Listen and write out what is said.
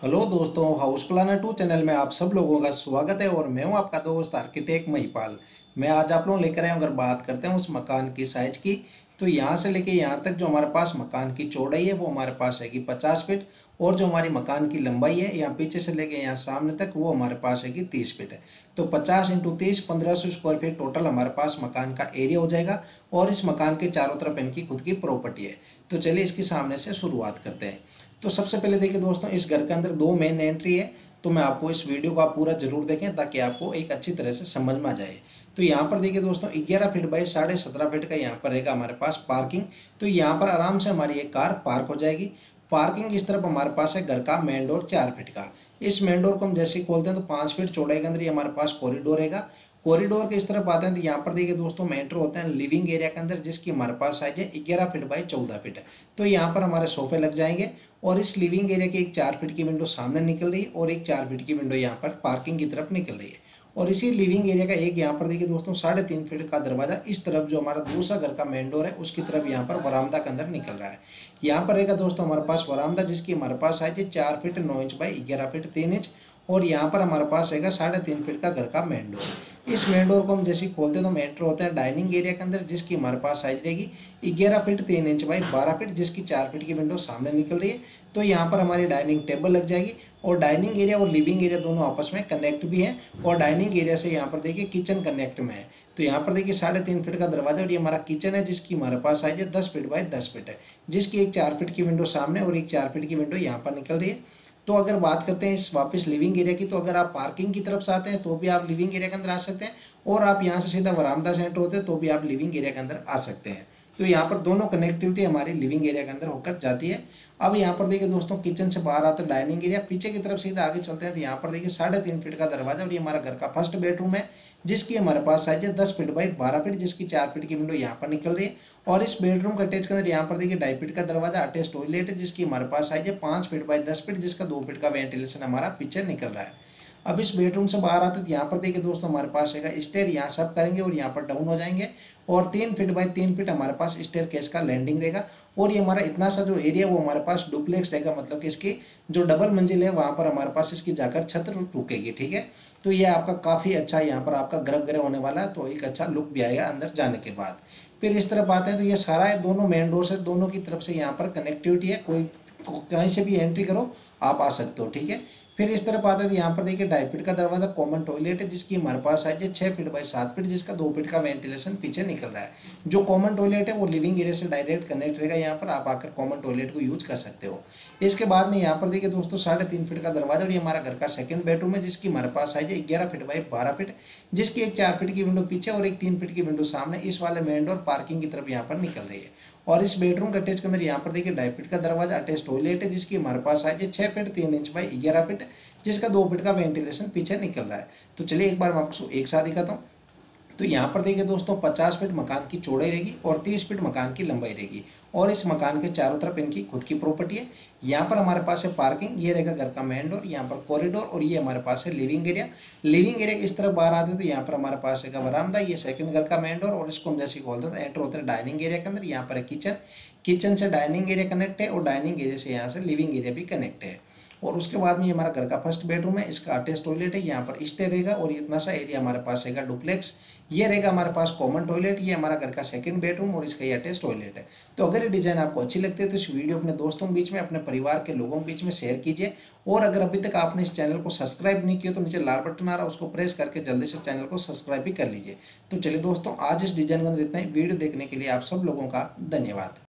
Hello दोस्तों, house planner 2 channel में आप सब लोगों का स्वागत है। और मैं हूं आपका दोस्त आर्किटेक्ट महिपाल। मैं आज आप लोग लेकर आया हूं, अगर बात करते हैं उस मकान की साइज की, तो यहां से लेके यहां तक जो हमारे पास मकान की चौड़ाई है वो हमारे पास है कि 50 फीट। और जो हमारी मकान की लंबाई है यहाँ पीछे से लेके यहाँ सामने तक वो हमारे पास है कि 30 फीट है। तो 50 × 30 1500 स्क्वायर फीट टोटल हमारे पास मकान का एरिया हो जाएगा। और इस मकान के चारों तरफ इनकी खुद की प्रॉपर्टी है। तो चलिए इसके सामने से शुरुआत करते हैं। तो सबसे पहले देखिए दोस्तों, इस घर के अंदर 2 मेन एंट्री है। तो मैं आपको इस वीडियो को आप पूरा जरूर देखें ताकि आपको एक अच्छी तरह से समझ में आ जाए। तो यहाँ पर देखिए दोस्तों, 11 फीट बाई 17.5 फीट का यहाँ पर रहेगा हमारे पास पार्किंग। तो यहाँ पर आराम से हमारी एक कार पार्क हो जाएगी। पार्किंग इस तरफ हमारे पास है घर का मेन डोर 4 फीट का। इस मेन डोर को हम जैसे ही खोलते हैं तो 5 फीट चौड़ाई के अंदर ये हमारे पास कॉरिडोर रहेगा। कॉरिडोर के इस तरफ आते हैं तो यहाँ पर देखिए दोस्तों, हम एंटर होते हैं लिविंग एरिया के अंदर, जिसकी हमारे पास साइज है 11 फीट बाई 14 फीट। तो यहाँ पर हमारे सोफे लग जाएंगे। और इस लिविंग एरिया की एक 4 फीट की विंडो सामने निकल रही है और एक 4 फीट की विंडो यहाँ पर पार्किंग की तरफ निकल रही है। और इसी लिविंग एरिया का एक यहाँ पर देखिए दोस्तों 3.5 फीट का दरवाजा इस तरफ जो हमारा दूसरा घर का मेन डोर है उसकी तरफ यहाँ पर वरामदा के अंदर निकल रहा है। यहाँ पर रहेगा दोस्तों हमारे पास वरामदा, जिसकी हमारे पास साइज है 4 feet 9 inch by 11 feet 3 inch. और यहाँ पर हमारे पास रहेगा 3.5 फीट का घर का मेन डोर। इस मेन डोर को हम जैसे खोलते हैं तो हम एंटर होते हैं डाइनिंग एरिया के अंदर, जिसकी हमारे पास साइज रहेगी 11 फीट 3 इंच बाई 12 फीट, जिसकी 4 फीट की विंडो सामने निकल रही है। तो यहाँ पर हमारी डाइनिंग टेबल लग जाएगी। और डाइनिंग एरिया और लिविंग एरिया दोनों आपस में कनेक्ट भी है। और डाइनिंग एरिया से यहाँ पर देखिए किचन कनेक्ट में है। तो यहाँ पर देखिए 3.5 फीट का दरवाजा और ये हमारा किचन है, जिसकी हमारे पास साइज है 10 फीट बाई 10 फीट है, जिसकी एक 4 फीट की विंडो सामने और एक 4 फीट की विंडो यहाँ पर निकल रही है। तो अगर बात करते हैं इस वापस लिविंग एरिया की, तो अगर आप पार्किंग की तरफ से आते हैं तो भी आप लिविंग एरिया के अंदर आ सकते हैं। और आप यहाँ से सीधा वरामदा से एंटर होते हैं तो भी आप लिविंग एरिया के अंदर आ सकते हैं। तो यहाँ पर दोनों कनेक्टिविटी हमारी लिविंग एरिया के अंदर होकर जाती है। अब यहाँ पर देखिए दोस्तों, किचन से बाहर आते डाइनिंग एरिया, पीछे की तरफ सीधा आगे चलते हैं तो यहाँ पर देखिए 3.5 फीट का दरवाजा और ये हमारा घर का फर्स्ट बेडरूम है, जिसकी हमारे पास साइज है 10 फीट बाई 12 फीट, जिसकी 4 फीट की विंडो यहाँ पर निकल रही है। और इस बेडरूम के अटैच के अंदर यहाँ पर देखिए 2.5 फीट का दरवाजा, अटैच टॉयलेट है, जिसकी हमारे पास साइज है 5 फीट बाई 10 फीट, जिसका 2 फीट का वेंटिलेशन हमारा पीछे निकल रहा है। अब इस बेडरूम से बाहर आते तो यहाँ पर देखिए दोस्तों, हमारे पास है स्टेयर, यहाँ सब करेंगे और यहाँ पर डाउन हो जाएंगे। और 3 फीट बाई 3 फीट हमारे पास स्टेयर केस का लैंडिंग रहेगा। और ये हमारा इतना सा जो एरिया वो हमारे पास डुप्लेक्स रहेगा, मतलब कि इसकी जो डबल मंजिल है वहाँ पर हमारे पास इसकी जाकर छत रुकेगी। ठीक है, तो ये आपका काफ़ी अच्छा यहाँ पर आपका गर्भगृह होने वाला है। तो एक अच्छा लुक भी आएगा अंदर जाने के बाद। फिर इस तरफ आते हैं तो ये सारा है दोनों मेन डोर से, दोनों की तरफ से यहाँ पर कनेक्टिविटी है, कोई कहीं से भी एंट्री करो आप आ सकते हो। ठीक है, फिर इस तरफ आते हैं तो यहाँ पर देखिए 2.5 फीट का दरवाजा, कॉमन टॉयलेट है, जिसकी हमारे पास साइज है 6 फीट बाई 7 फीट, जिसका 2 फीट का वेंटिलेशन पीछे निकल रहा है। जो कॉमन टॉयलेट है वो लिविंग एरिया से डायरेक्ट कनेक्ट रहेगा, यहाँ पर आप आकर कॉमन टॉयलेट को यूज कर सकते हो। इसके बाद में यहाँ पर देखिए दोस्तों 3.5 फीट का दरवाजा और ये हमारा घर का सेकंड बेडरूम है, जिसकी हमारे पास साइज है 11 फीट बाई 12 फीट, जिसकी एक 4 फीट की विंडो पीछे और एक 3 फीट की विंडो सामने इस वाले मेन डोर पार्किंग की तरफ यहाँ पर निकल रही है। और इस बेडरूम के अटैच के अंदर यहाँ पर देखिए 2.5 फीट का दरवाजा, अटैच टॉयलेट है, जिसकी हमारे पास साइज है 6 फीट 3 इंच बाई 11 फीट, जिसका 2 फीट का वेंटिलेशन पीछे निकल रहा है। तो चलिए एक बार मैं आपको एक साथ दिखाता हूँ। तो यहाँ पर देखिए दोस्तों 50 फीट मकान की चौड़ाई रहेगी और 30 फीट मकान की लंबाई रहेगी। और इस मकान के चारों तरफ इनकी खुद की प्रॉपर्टी है। यहाँ पर हमारे पास है पार्किंग, ये रहेगा घर का मेन डोर, यहाँ पर कॉरिडोर और ये हमारे पास है लिविंग एरिया। लिविंग एरिया के इस तरफ बाहर आते हैं तो यहाँ पर हमारे पास है वरामदा, ये सेकंड घर का मेन डोर। और इसको हम जैसे खोलते हैं तो एंटर होते हैं डाइनिंग एरिया के अंदर, यहाँ पर है किचन, किचन से डाइनिंग एरिया कनेक्ट है और डाइनिंग एरिया से यहाँ से लिविंग एरिया भी कनेक्ट है। और उसके बाद में ये हमारा घर का फर्स्ट बेडरूम है, इसका अटैच टॉयलेट है, यहाँ पर स्टेयर रहेगा और इतना सा एरिया हमारे पास रहेगा डुप्लेक्स। ये रहेगा हमारे पास कॉमन टॉयलेट, ये हमारा घर का सेकंड बेडरूम और इसका ये अटैच टॉयलेट है। तो अगर ये डिजाइन आपको अच्छी लगती है तो इस वीडियो अपने दोस्तों के बीच में, अपने परिवार के लोगों के बीच में शेयर कीजिए। और अगर अभी तक आपने इस चैनल को सब्सक्राइब नहीं किया तो नीचे लाल बटन आ रहा है, उसको प्रेस करके जल्दी से चैनल को सब्सक्राइब भी कर लीजिए। तो चलिए दोस्तों, आज इस डिजाइन के अंदर इतना ही। वीडियो देखने के लिए आप सब लोगों का धन्यवाद।